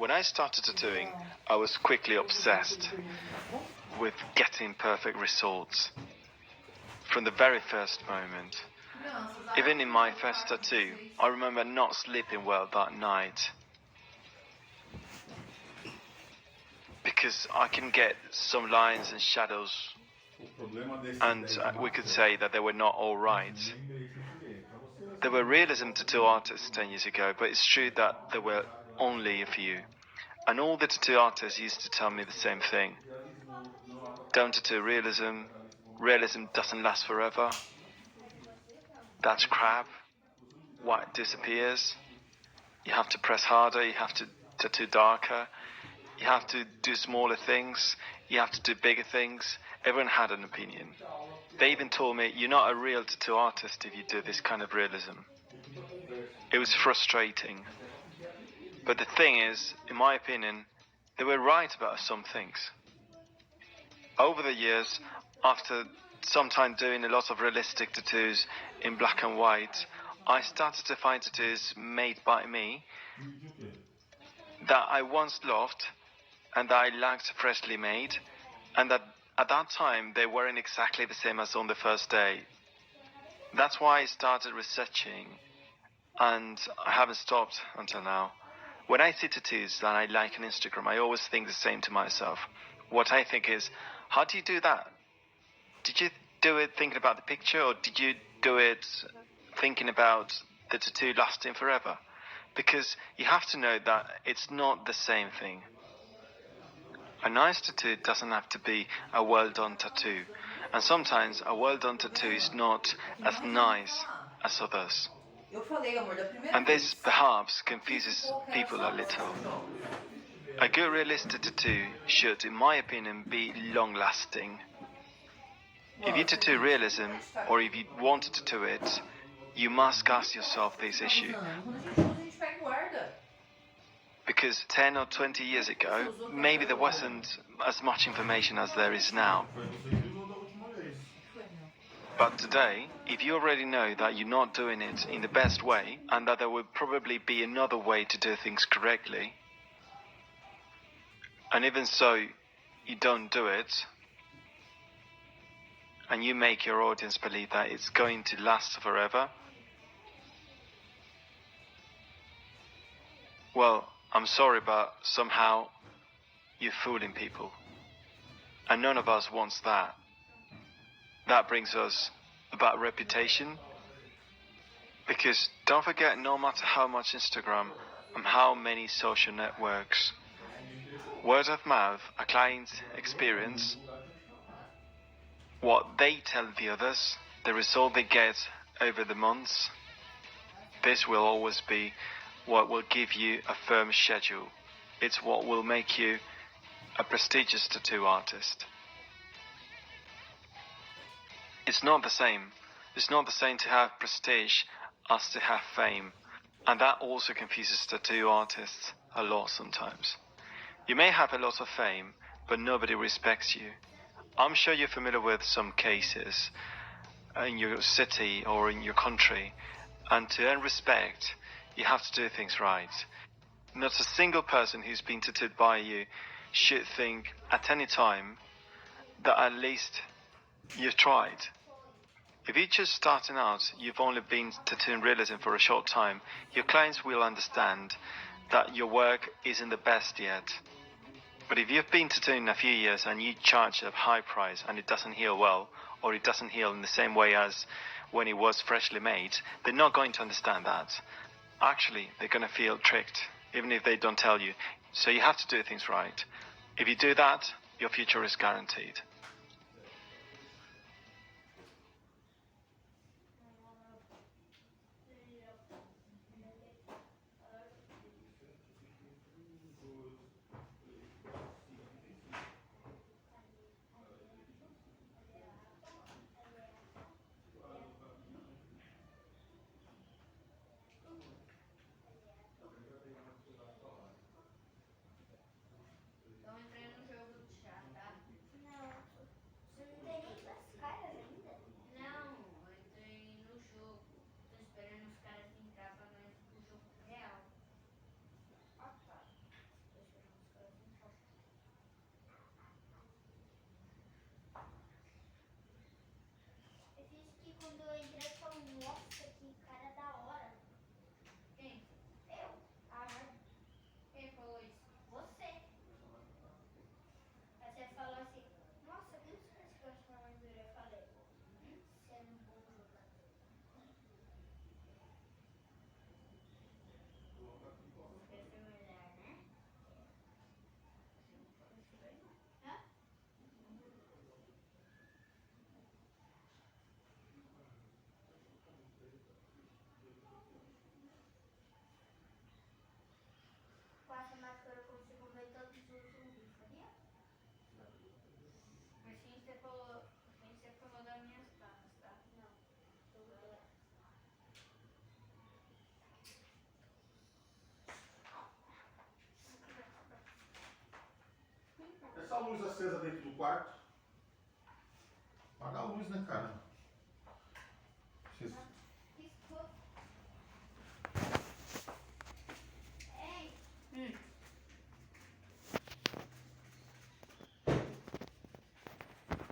When I started tattooing, I was quickly obsessed with getting perfect results from the very first moment. Even in my first tattoo, I remember not sleeping well that night because I can get some lines and shadows, and we could say that they were not all right. There were realism tattoo artists 10 years ago, but it's true that there were only a few. And all the tattoo artists used to tell me the same thing. Don't tattoo realism. Realism doesn't last forever. That's crap. White disappears. You have to press harder. You have to tattoo darker. You have to do smaller things. You have to do bigger things. Everyone had an opinion. They even told me, you're not a real tattoo artist if you do this kind of realism. It was frustrating. But the thing is, in my opinion, they were right about some things. Over the years, after some time doing a lot of realistic tattoos in black and white, I started to find tattoos made by me that I once loved and that I liked freshly made, and that at that time they weren't exactly the same as on the first day. That's why I started researching, and I haven't stopped until now. When I see tattoos that I like on Instagram, I always think the same to myself. What I think is, how do you do that? Did you do it thinking about the picture, or did you do it thinking about the tattoo lasting forever? Because you have to know that it's not the same thing. A nice tattoo doesn't have to be a well-done tattoo. And sometimes a well-done tattoo is not as nice as others. And this perhaps confuses people a little. A good realistic tattoo should, in my opinion, be long-lasting. If you tattoo realism, or if you want to tattoo it, you must ask yourself this issue. Because 10 or 20 years ago, maybe there wasn't as much information as there is now. But today, if you already know that you're not doing it in the best way, and that there will probably be another way to do things correctly, and even so, you don't do it, and you make your audience believe that it's going to last forever, well, I'm sorry, but somehow you're fooling people. And none of us wants that. That brings us about reputation. Because don't forget, no matter how much Instagram and how many social networks, word of mouth, a client's experience, what they tell the others, the result they get over the months, this will always be what will give you a firm schedule. It's what will make you a prestigious tattoo artist. It's not the same. It's not the same to have prestige as to have fame. And that also confuses tattoo artists a lot sometimes. You may have a lot of fame, but nobody respects you. I'm sure you're familiar with some cases in your city or in your country. And to earn respect, you have to do things right. Not a single person who's been tattooed by you should think at any time that at least you've tried. If you're just starting out, you've only been tattooing realism for a short time, your clients will understand that your work isn't the best yet. But if you've been tattooing a few years and you charge a high price and it doesn't heal well, or it doesn't heal in the same way as when it was freshly made, they're not going to understand that. Actually, they're going to feel tricked, even if they don't tell you. So you have to do things right. If you do that, your future is guaranteed. sim, você falou das minhas plantas, tá? Não. Essa luz acesa dentro do quarto. Apaga a luz, né, cara?